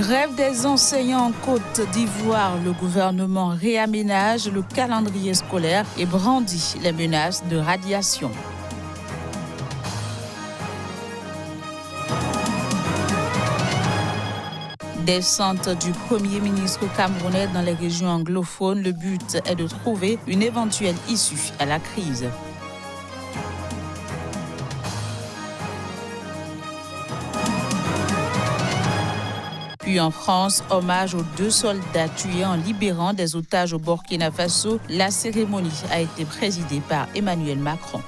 Grève des enseignants en Côte d'Ivoire. Le gouvernement réaménage le calendrier scolaire et brandit les menaces de radiation. Descente du Premier ministre camerounais dans les régions anglophones. Le but est de trouver une éventuelle issue à la crise. Puis en France, hommage aux 2 soldats tués en libérant des otages au Burkina Faso. La cérémonie a été présidée par Emmanuel Macron.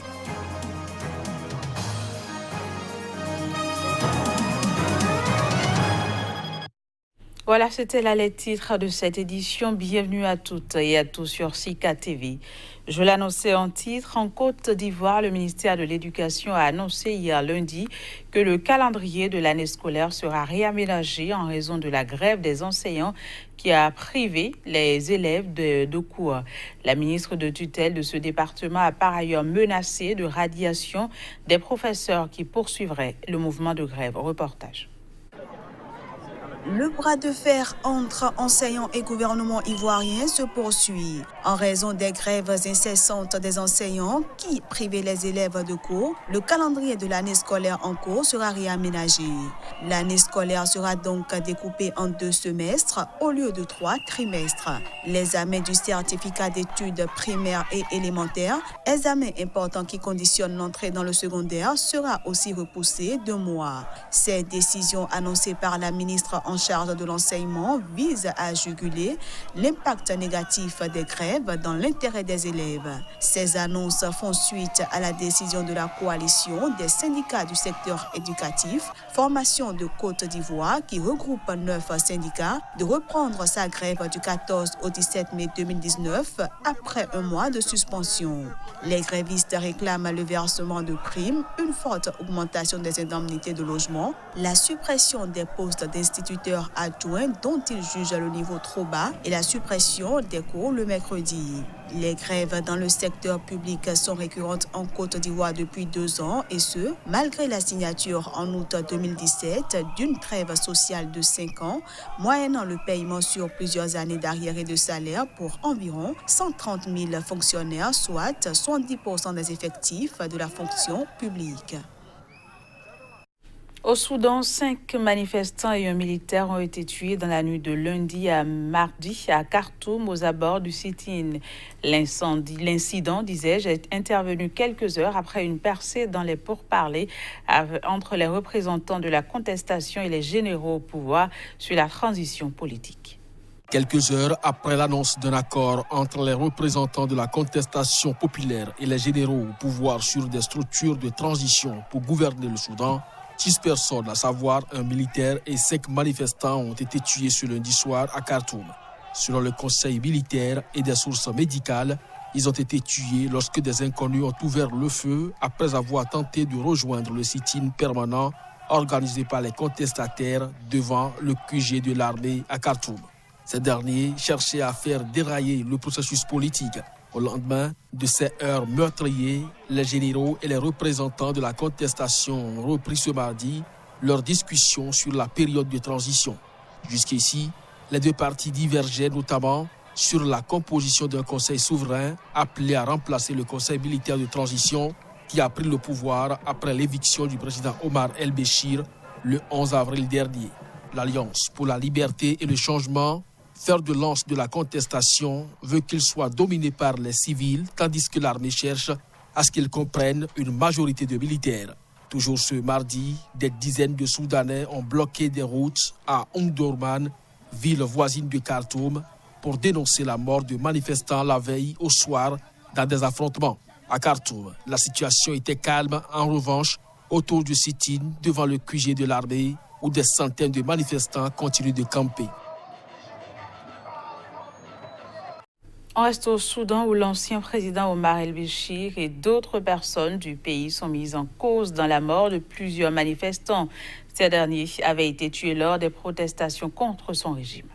Voilà, c'était là les titres de cette édition. Bienvenue à toutes et à tous sur Sika TV. Je l'annonçais en titre, en Côte d'Ivoire, le ministère de l'Éducation a annoncé hier lundi que le calendrier de l'année scolaire sera réaménagé en raison de la grève des enseignants qui a privé les élèves de cours. La ministre de tutelle de ce département a par ailleurs menacé de radiation des professeurs qui poursuivraient le mouvement de grève. Reportage. Le bras de fer entre enseignants et gouvernement ivoirien se poursuit. En raison des grèves incessantes des enseignants qui privaient les élèves de cours, le calendrier de l'année scolaire en cours sera réaménagé. L'année scolaire sera donc découpée en 2 semestres au lieu de 3 trimestres. L'examen du certificat d'études primaires et élémentaires, examen important qui conditionne l'entrée dans le secondaire, sera aussi repoussé de mois. Cette décision annoncée par la ministre en charge de l'enseignement vise à juguler l'impact négatif des grèves dans l'intérêt des élèves. Ces annonces font suite à la décision de la coalition des syndicats du secteur éducatif, Formation de Côte d'Ivoire, qui regroupe 9 syndicats, de reprendre sa grève du 14 au 17 mai 2019 après un mois de suspension. Les grévistes réclament le versement de primes, une forte augmentation des indemnités de logement, la suppression des postes d'instituteurs adjoints dont ils jugent le niveau trop bas et la suppression des cours le mercredi. Les grèves dans le secteur public sont récurrentes en Côte d'Ivoire depuis 2 ans et ce, malgré la signature en août 2017 d'une trêve sociale de 5 ans, moyennant le paiement sur plusieurs années d'arriérés de salaire pour environ 130 000 fonctionnaires, soit 70% des effectifs de la fonction publique. Au Soudan, 5 manifestants et un militaire ont été tués dans la nuit de lundi à mardi à Khartoum aux abords du sit-in. L'incident, disais-je, est intervenu quelques heures après une percée dans les pourparlers entre les représentants de la contestation et les généraux au pouvoir sur la transition politique. Quelques heures après l'annonce d'un accord entre les représentants de la contestation populaire et les généraux au pouvoir sur des structures de transition pour gouverner le Soudan, 6 personnes, à savoir un militaire et 5 manifestants, ont été tués ce lundi soir à Khartoum. Selon le conseil militaire et des sources médicales, ils ont été tués lorsque des inconnus ont ouvert le feu après avoir tenté de rejoindre le sit-in permanent organisé par les contestataires devant le QG de l'armée à Khartoum. Ces derniers cherchaient à faire dérailler le processus politique. Au lendemain de ces heures meurtriers, les généraux et les représentants de la contestation ont repris ce mardi leur discussion sur la période de transition. Jusqu'ici, les 2 parties divergeaient notamment sur la composition d'un conseil souverain appelé à remplacer le conseil militaire de transition qui a pris le pouvoir après l'éviction du président Omar el-Béchir le 11 avril dernier. L'Alliance pour la liberté et le changement, fer de lance de la contestation, veut qu'il soit dominé par les civils, tandis que l'armée cherche à ce qu'il comprenne une majorité de militaires. Toujours ce mardi, des dizaines de Soudanais ont bloqué des routes à Omdurman, ville voisine de Khartoum, pour dénoncer la mort de manifestants la veille au soir dans des affrontements. À Khartoum, la situation était calme. En revanche, autour du sit-in, devant le QG de l'armée, où des centaines de manifestants continuent de camper. On reste au Soudan où l'ancien président Omar el-Béchir et d'autres personnes du pays sont mises en cause dans la mort de plusieurs manifestants. Ces derniers avaient été tués lors des protestations contre son régime.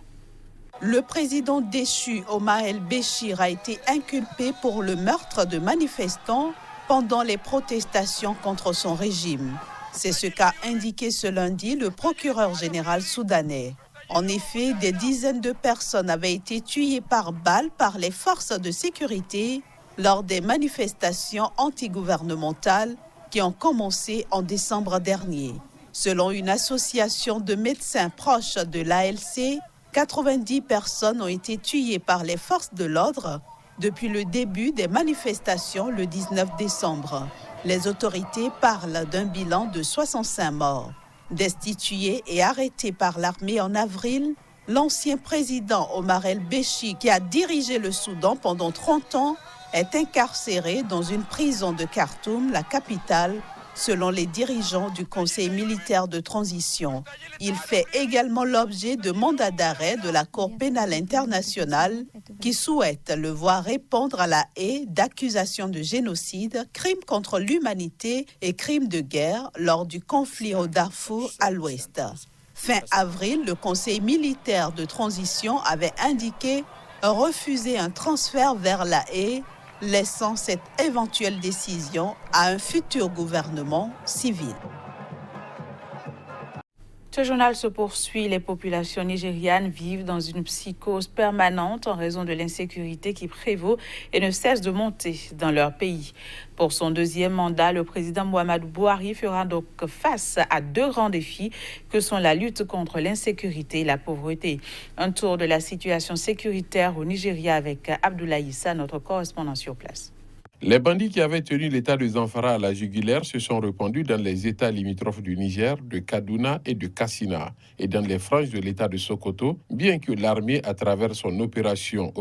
Le président déchu Omar el-Béchir a été inculpé pour le meurtre de manifestants pendant les protestations contre son régime. C'est ce qu'a indiqué ce lundi le procureur général soudanais. En effet, des dizaines de personnes avaient été tuées par balles par les forces de sécurité lors des manifestations antigouvernementales qui ont commencé en décembre dernier. Selon une association de médecins proches de l'ALC, 90 personnes ont été tuées par les forces de l'ordre depuis le début des manifestations le 19 décembre. Les autorités parlent d'un bilan de 65 morts. Destitué et arrêté par l'armée en avril, l'ancien président Omar el-Béchir, qui a dirigé le Soudan pendant 30 ans, est incarcéré dans une prison de Khartoum, la capitale, selon les dirigeants du Conseil militaire de transition. Il fait également l'objet de mandats d'arrêt de la Cour pénale internationale qui souhaite le voir répondre à la haie d'accusations de génocide, crimes contre l'humanité et crimes de guerre lors du conflit au Darfour à l'ouest. Fin avril, le Conseil militaire de transition avait indiqué refuser un transfert vers la haie, laissant cette éventuelle décision à un futur gouvernement civil. Ce journal se poursuit. Les populations nigérianes vivent dans une psychose permanente en raison de l'insécurité qui prévaut et ne cesse de monter dans leur pays. Pour son deuxième mandat, le président Muhammadu Buhari fera donc face à deux grands défis que sont la lutte contre l'insécurité et la pauvreté. Un tour de la situation sécuritaire au Nigeria avec Abdoulaye Issa, notre correspondant sur place. Les bandits qui avaient tenu l'état de Zamfara à la jugulaire se sont répandus dans les états limitrophes du Niger, de Kaduna et de Katsina, et dans les franges de l'état de Sokoto, bien que l'armée, à travers son Operation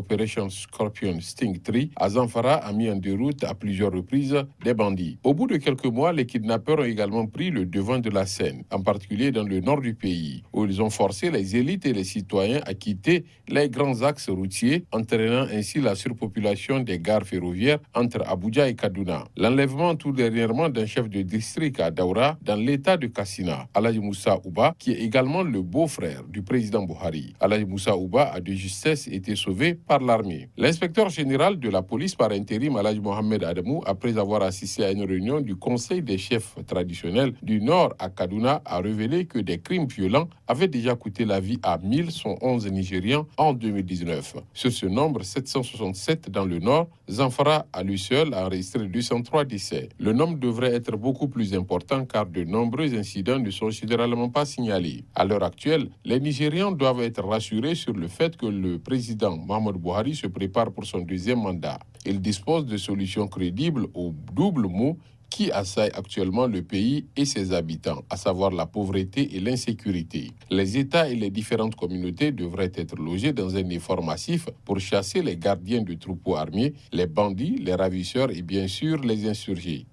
Scorpion Sting 3, à Zamfara, a mis en déroute à plusieurs reprises des bandits. Au bout de quelques mois, les kidnappeurs ont également pris le devant de la scène, en particulier dans le nord du pays, où ils ont forcé les élites et les citoyens à quitter les grands axes routiers, entraînant ainsi la surpopulation des gares ferroviaires entre Abuja et Kaduna. L'enlèvement tout dernièrement d'un chef de district à Daura dans l'état de Katsina, Alhaji Moussa Ouba, qui est également le beau-frère du président Buhari. Alhaji Moussa Ouba a de justesse été sauvé par l'armée. L'inspecteur général de la police par intérim, Alhaji Mohamed Adamou, après avoir assisté à une réunion du conseil des chefs traditionnels du Nord à Kaduna, a révélé que des crimes violents avaient déjà coûté la vie à 1111 Nigérians en 2019. Sur ce nombre, 767 dans le Nord, Zamfara à lui seul a enregistré 203 décès. Le nombre devrait être beaucoup plus important car de nombreux incidents ne sont généralement pas signalés. À l'heure actuelle, les Nigérians doivent être rassurés sur le fait que le président Muhammadu Buhari se prépare pour son deuxième mandat. Il dispose de solutions crédibles au double mot qui assaille actuellement le pays et ses habitants, à savoir la pauvreté et l'insécurité. Les États et les différentes communautés devraient être logés dans un effort massif pour chasser les gardiens de troupeaux armés, les bandits, les ravisseurs et bien sûr les insurgés.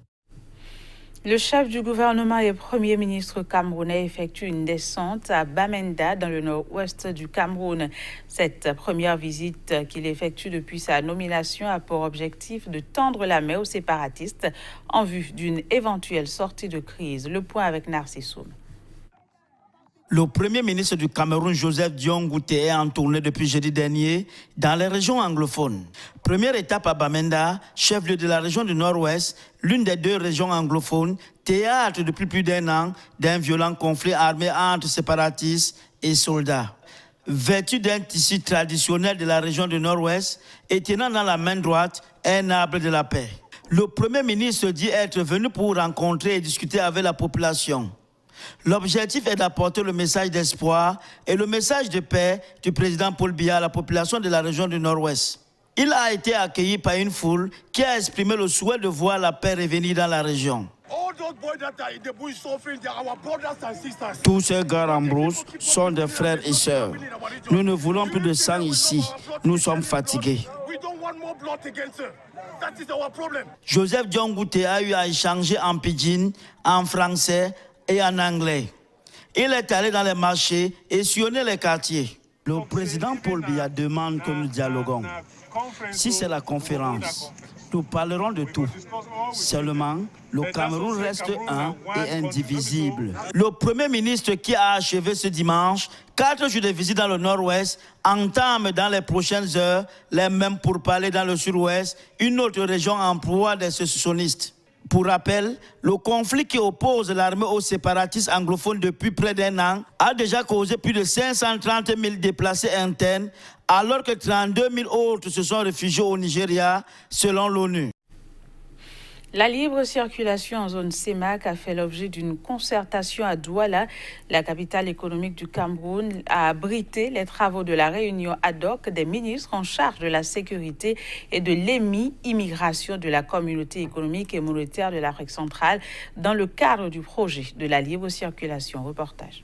Le chef du gouvernement et premier ministre camerounais effectue une descente à Bamenda, dans le nord-ouest du Cameroun. Cette première visite qu'il effectue depuis sa nomination a pour objectif de tendre la main aux séparatistes en vue d'une éventuelle sortie de crise. Le point avec Narcissoum. Le Premier ministre du Cameroun, Joseph Diong-Goutte, est en tournée depuis jeudi dernier dans les régions anglophones. Première étape à Bamenda, chef-lieu de la région du Nord-Ouest, l'une des deux régions anglophones, théâtre depuis plus d'un an d'un violent conflit armé entre séparatistes et soldats. Vêtu d'un tissu traditionnel de la région du Nord-Ouest et tenant dans la main droite un arbre de la paix. Le Premier ministre dit être venu pour rencontrer et discuter avec la population. L'objectif est d'apporter le message d'espoir et le message de paix du président Paul Biya à la population de la région du Nord-Ouest. Il a été accueilli par une foule qui a exprimé le souhait de voir la paix revenir dans la région. Tous ces gars en brousse sont des frères et sœurs. Nous ne voulons plus de sang ici. Nous sommes fatigués. Joseph Diong-Goutte a eu à échanger en pidgin, en français et en anglais. Il est allé dans les marchés et sillonner les quartiers. Le président Paul Biya demande que nous dialoguons. Si c'est la conférence, nous parlerons de tout. Seulement, le Cameroun reste un et indivisible. Le Premier ministre qui a achevé ce dimanche 4 jours de visite dans le Nord-Ouest entame dans les prochaines heures les mêmes pourparlers dans le Sud-Ouest, une autre région en proie des sécessionnistes. Pour rappel, le conflit qui oppose l'armée aux séparatistes anglophones depuis près d'un an a déjà causé plus de 530 000 déplacés internes, alors que 32 000 autres se sont réfugiés au Nigeria, selon l'ONU. La libre circulation en zone CEMAC a fait l'objet d'une concertation à Douala. La capitale économique du Cameroun a abrité les travaux de la réunion ad hoc des ministres en charge de la sécurité et de l'immigration de la communauté économique et monétaire de l'Afrique centrale dans le cadre du projet de la libre circulation. Reportage.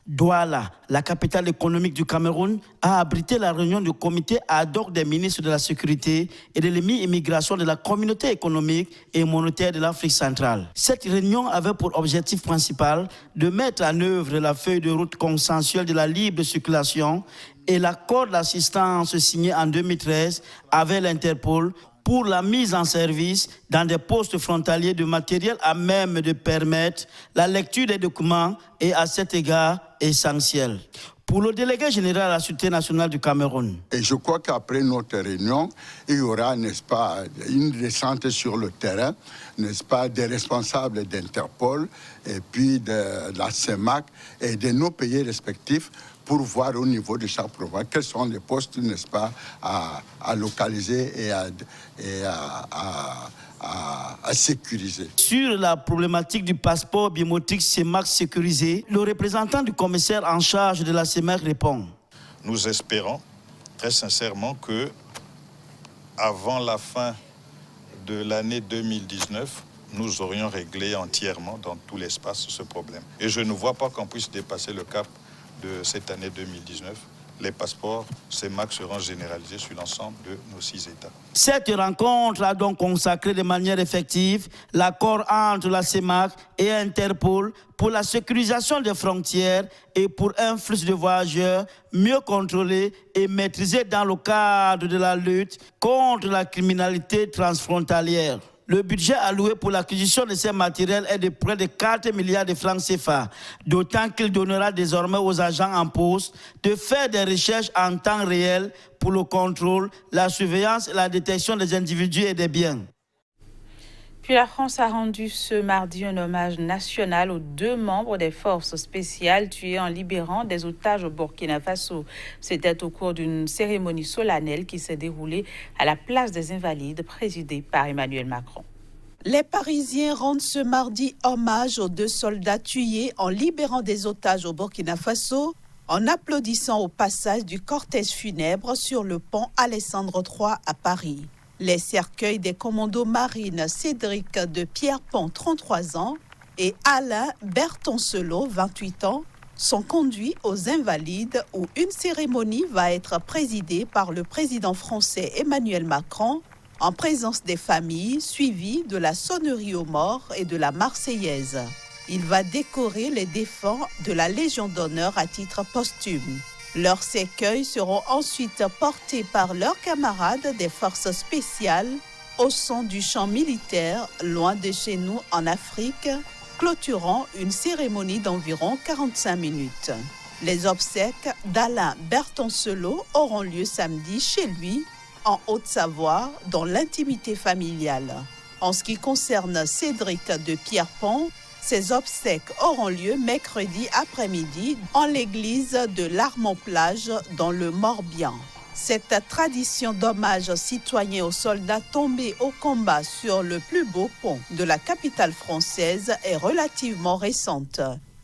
Douala, la capitale économique du Cameroun, a abrité la réunion du comité ad hoc des ministres de la Sécurité et de l'immigration de la communauté économique et monétaire de l'Afrique centrale. Cette réunion avait pour objectif principal de mettre en œuvre la feuille de route consensuelle de la libre circulation et l'accord d'assistance signé en 2013 avec l'Interpol pour la mise en service dans des postes frontaliers de matériel à même de permettre la lecture des documents et à cet égard essentiel. Pour le délégué général à la Sûreté nationale du Cameroun. Et je crois qu'après notre réunion, il y aura, n'est-ce pas, une descente sur le terrain, n'est-ce pas, des responsables d'Interpol et puis de la CEMAC et de nos pays respectifs pour voir au niveau de chaque province quels sont les postes, n'est-ce pas, à localiser et à sécuriser. Sur la problématique du passeport biométrique CEMAC sécurisé, le représentant du commissaire en charge de la CEMAC répond. Nous espérons très sincèrement que, avant la fin de l'année 2019, nous aurions réglé entièrement dans tout l'espace ce problème. Et je ne vois pas qu'on puisse dépasser le cap de cette année 2019. Les passeports CEMAC seront généralisés sur l'ensemble de nos 6 États. Cette rencontre a donc consacré de manière effective l'accord entre la CEMAC et Interpol pour la sécurisation des frontières et pour un flux de voyageurs mieux contrôlé et maîtrisé dans le cadre de la lutte contre la criminalité transfrontalière. Le budget alloué pour l'acquisition de ces matériels est de près de 4 milliards de francs CFA, d'autant qu'il donnera désormais aux agents en poste de faire des recherches en temps réel pour le contrôle, la surveillance et la détection des individus et des biens. Puis la France a rendu ce mardi un hommage national aux 2 membres des forces spéciales tués en libérant des otages au Burkina Faso. C'était au cours d'une cérémonie solennelle qui s'est déroulée à la place des Invalides, présidée par Emmanuel Macron. Les Parisiens rendent ce mardi hommage aux 2 soldats tués en libérant des otages au Burkina Faso, en applaudissant au passage du cortège funèbre sur le pont Alexandre III à Paris. Les cercueils des commandos marines Cédric de Pierrepont, 33 ans, et Alain Bertoncelot, 28 ans, sont conduits aux Invalides où une cérémonie va être présidée par le président français Emmanuel Macron en présence des familles, suivie de la sonnerie aux morts et de la Marseillaise. Il va décorer les défunts de la Légion d'honneur à titre posthume. Leurs cercueils seront ensuite portés par leurs camarades des forces spéciales au son du chant militaire, loin de chez nous en Afrique, clôturant une cérémonie d'environ 45 minutes. Les obsèques d'Alain Bertoncelot auront lieu samedi chez lui, en Haute-Savoie, dans l'intimité familiale. En ce qui concerne Cédric de Pierrepont, ces obsèques auront lieu mercredi après-midi en l'église de l'Armand-Plage dans le Morbihan. Cette tradition d'hommage citoyen aux soldats tombés au combat sur le plus beau pont de la capitale française est relativement récente.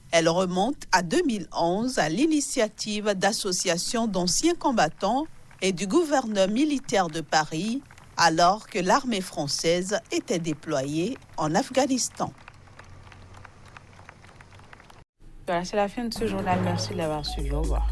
Elle remonte à 2011 à l'initiative d'associations d'anciens combattants et du gouverneur militaire de Paris, alors que l'armée française était déployée en Afghanistan. Voilà, c'est la fin de ce journal. Merci de l'avoir suivi. Au revoir.